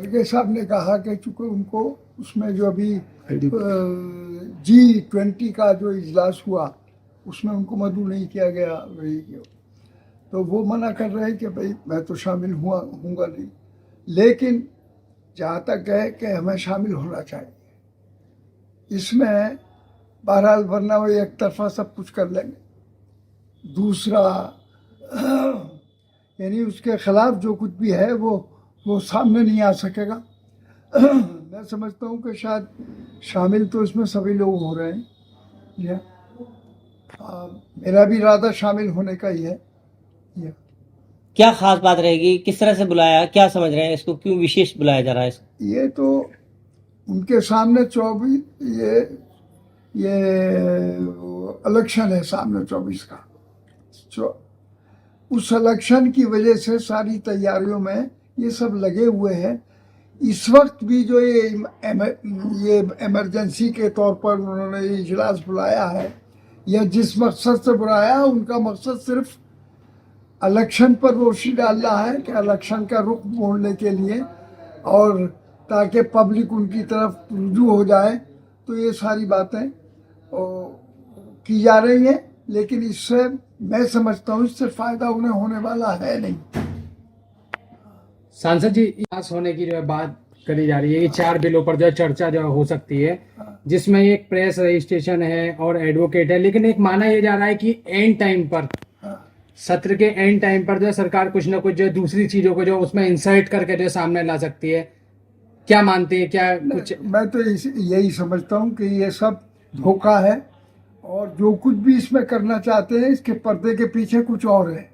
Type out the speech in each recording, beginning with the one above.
खड़गे साहब ने कहा कि चूंकि उनको उसमें जो अभी G20 का जो इजलास हुआ उसमें उनको मदऊ नहीं किया गया, वही तो वो मना कर रहे हैं कि भाई मैं तो शामिल हूँगा नहीं, लेकिन जहाँ तक है कि हमें शामिल होना चाहिए इसमें, बहरहाल वरना वो एक तरफा सब कुछ कर लेंगे। दूसरा यानी उसके खिलाफ जो कुछ भी है वो सामने नहीं आ सकेगा। मैं समझता हूँ कि शायद शामिल तो इसमें सभी लोग हो रहे हैं, या मेरा भी इरादा शामिल होने का ही है। क्या खास बात रहेगी, किस तरह से बुलाया, क्या समझ रहे हैं इसको, क्यों विशेष बुलाया जा रहा है इसको? ये तो उनके सामने 24 ये इलेक्शन है सामने 24 का, उस इलेक्शन की वजह से सारी तैयारियों में ये सब लगे हुए हैं। इस वक्त भी जो ये इमरजेंसी के तौर पर उन्होंने इजलास बुलाया है या जिस मकसद से बुलाया है, उनका मकसद सिर्फ इलेक्शन पर रोशनी डालना है कि इलेक्शन का रुख मोड़ने के लिए, और ताकि पब्लिक उनकी तरफ रुजू हो जाए। तो ये सारी बातें की जा रही हैं, लेकिन इससे मैं समझता हूँ इससे फायदा उन्हें होने वाला है नहीं। सांसद जी, पास होने की जो है बात करी जा रही है कि 4 बिलों पर जो है चर्चा जो हो सकती है, जिसमें एक प्रेस रजिस्ट्रेशन है और एडवोकेट है, लेकिन एक माना यह जा रहा है कि एंड टाइम पर, सत्र के एंड टाइम पर जो है सरकार कुछ ना कुछ जो है दूसरी चीजों को जो उसमें इंसर्ट करके जो है सामने ला सकती है। क्या मानते हैं, क्या कुछ? मैं तो यही समझता हूँ कि ये सब धोखा है, और जो कुछ भी इसमें करना चाहते हैं इसके पर्दे के पीछे कुछ और है।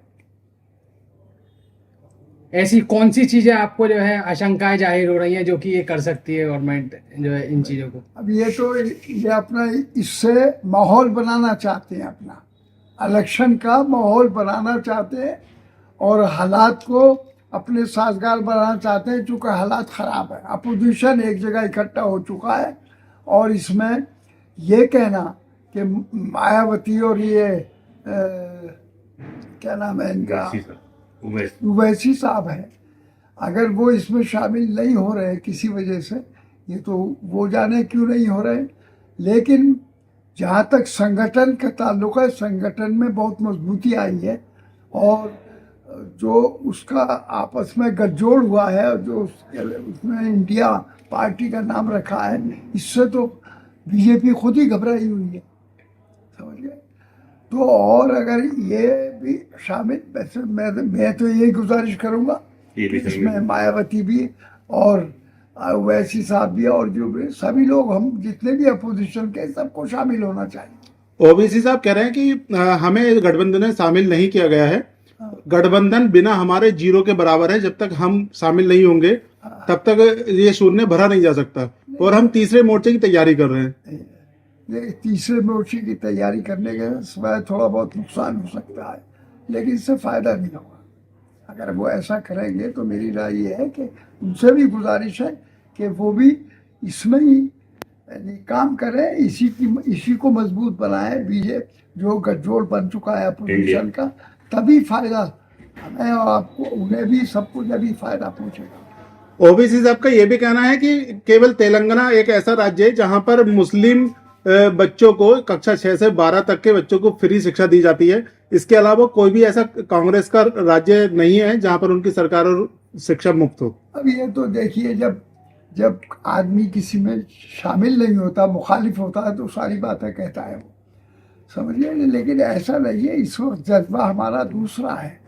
ऐसी कौन सी चीजें आपको जो है आशंकाएं जाहिर हो रही हैं जो कि ये कर सकती है गवर्नमेंट जो है इन चीजों को? अब ये अपना इससे माहौल बनाना चाहते हैं, अपना इलेक्शन का माहौल बनाना चाहते हैं, और हालात को अपने साजगार बनाना चाहते हैं। चूँकि हालात ख़राब है, अपोजिशन एक जगह इकट्ठा हो चुका है, और इसमें ये कहना कि मायावती और ये क्या नाम है इनका, उवैसी साहब है, अगर वो इसमें शामिल नहीं हो रहे किसी वजह से, ये तो वो जाने क्यों नहीं हो रहे। लेकिन जहाँ तक संगठन का ताल्लुक है, संगठन में बहुत मजबूती आई है, और जो उसका आपस में गठजोड़ हुआ है, जो उसमें इंडिया पार्टी का नाम रखा है, इससे तो बीजेपी खुद ही घबराई हुई है, समझ गए। तो और अगर ये भी शामिल, वैसे मैं तो यही गुजारिश करूँगा इसमें मायावती भी और वैसी साहब भी और जो भी सभी लोग, हम जितने भी अपोजिशन के, सबको शामिल होना चाहिए। ओबीसी साहब कह रहे हैं कि हमें गठबंधन में शामिल नहीं किया गया है, गठबंधन बिना हमारे जीरो के बराबर है, जब तक हम शामिल नहीं होंगे तब तक ये शून्य भरा नहीं जा सकता, और हम तीसरे मोर्चे की तैयारी कर रहे हैं। तीसरे मोर्चे की तैयारी करने के समय थोड़ा बहुत नुकसान हो सकता है, लेकिन इससे फायदा नहीं होगा। अगर वो ऐसा करेंगे तो मेरी राय ये है कि उनसे भी गुजारिश है कि वो भी इसमें ही काम करें, इसी को मजबूत बनाए। बीजेपी जो गठजोड़ बन चुका है अपोजिशन का, तभी फायदा हमें और आपको, उन्हें भी, सबको जब फायदा पहुंचेगा। ओबीसी साहब का ये भी कहना है कि केवल तेलंगाना एक ऐसा राज्य है जहां पर मुस्लिम बच्चों को कक्षा 6 से 12 तक के बच्चों को फ्री शिक्षा दी जाती है, इसके अलावा कोई भी ऐसा कांग्रेस का राज्य नहीं है जहां पर उनकी सरकार और शिक्षा मुफ्त हो। अब ये तो देखिए, जब आदमी किसी में शामिल नहीं होता, मुखालिफ होता है, तो सारी बातें कहता है वो, समझिए। लेकिन ऐसा नहीं है, इस वक्त जज्बा हमारा दूसरा है,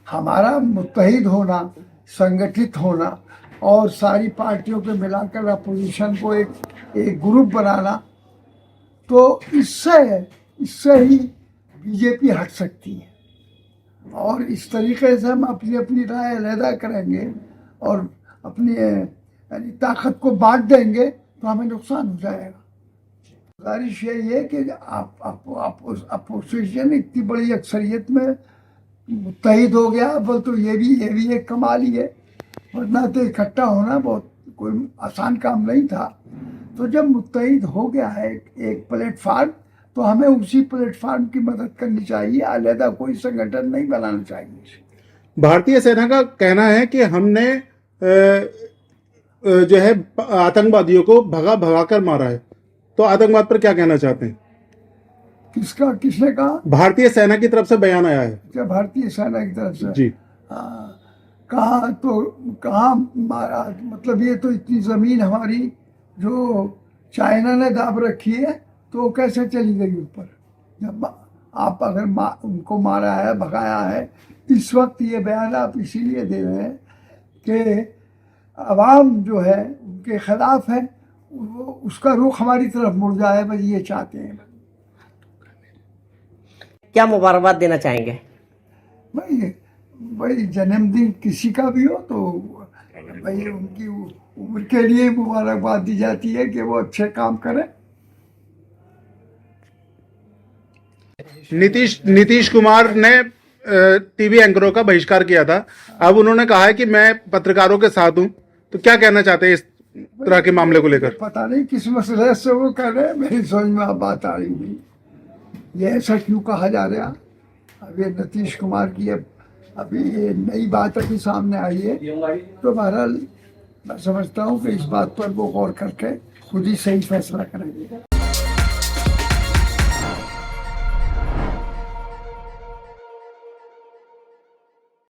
हमारा मुत्तहिद होना, संगठित होना, और सारी पार्टियों को मिलाकर अपोजिशन को एक ग्रुप बनाना। तो इससे ही बीजेपी हट सकती है, और इस तरीके से हम अपनी अपनी राय अलहदा करेंगे और अपनी यानी ताकत को बांट देंगे, तो हमें नुकसान हो जाएगा। गुजारिश यही है कि अपोजिशन इतनी बड़ी अक्सरियत में मुत्तहिद हो गया, बोल तो ये भी एक कमाल ही है, वरना तो इकट्ठा होना बहुत कोई आसान काम नहीं था। तो जब मुत्तहिद हो गया है एक प्लेटफार्म, तो हमें उसी प्लेटफार्म की मदद करनी चाहिए, अलहदा कोई संगठन नहीं बनाना चाहिए। भारतीय सेना का कहना है कि हमने जो है आतंकवादियों को भगा भगा कर मारा है, तो आतंकवाद पर क्या कहना चाहते हैं? किसका, किसने कहा? भारतीय सेना की तरफ से बयान आया है। क्या भारतीय सेना की तरफ से? जी कहाँ, तो कहाँ मारा? मतलब ये तो इतनी जमीन हमारी जो चाइना ने दाब रखी है, तो वो कैसे चली गई ऊपर? जब आप अगर उनको मारा है, भगाया है, इस वक्त ये बयान आप इसीलिए दे रहे हैं कि अवाम जो है उनके खिलाफ है, वो उसका रुख हमारी तरफ मुड़ जाए, बस ये चाहते हैं। क्या मुबारकबाद देना चाहेंगे? भाई जन्मदिन किसी का भी हो तो भाई उनकी उम्र के लिए मुबारकबाद दी जाती है कि वो अच्छे काम करें। नीतीश कुमार ने टीवी एंकरों का बहिष्कार किया था, अब उन्होंने कहा है कि मैं पत्रकारों के साथ हूं, तो क्या कहना चाहते हैं इस तरह के मामले को लेकर? पता नहीं किस मसले से वो कर रहे हैं, मेरी समझ में अब बात आ रही नहीं, ये ऐसा क्यों कहा जा रहा? अब ये नीतीश कुमार की अभी ये नई बात अभी सामने आई है, तो बहरहाल मैं समझता हूँ कि इस बात पर वो गौर करके खुद ही सही फैसला करेंगे।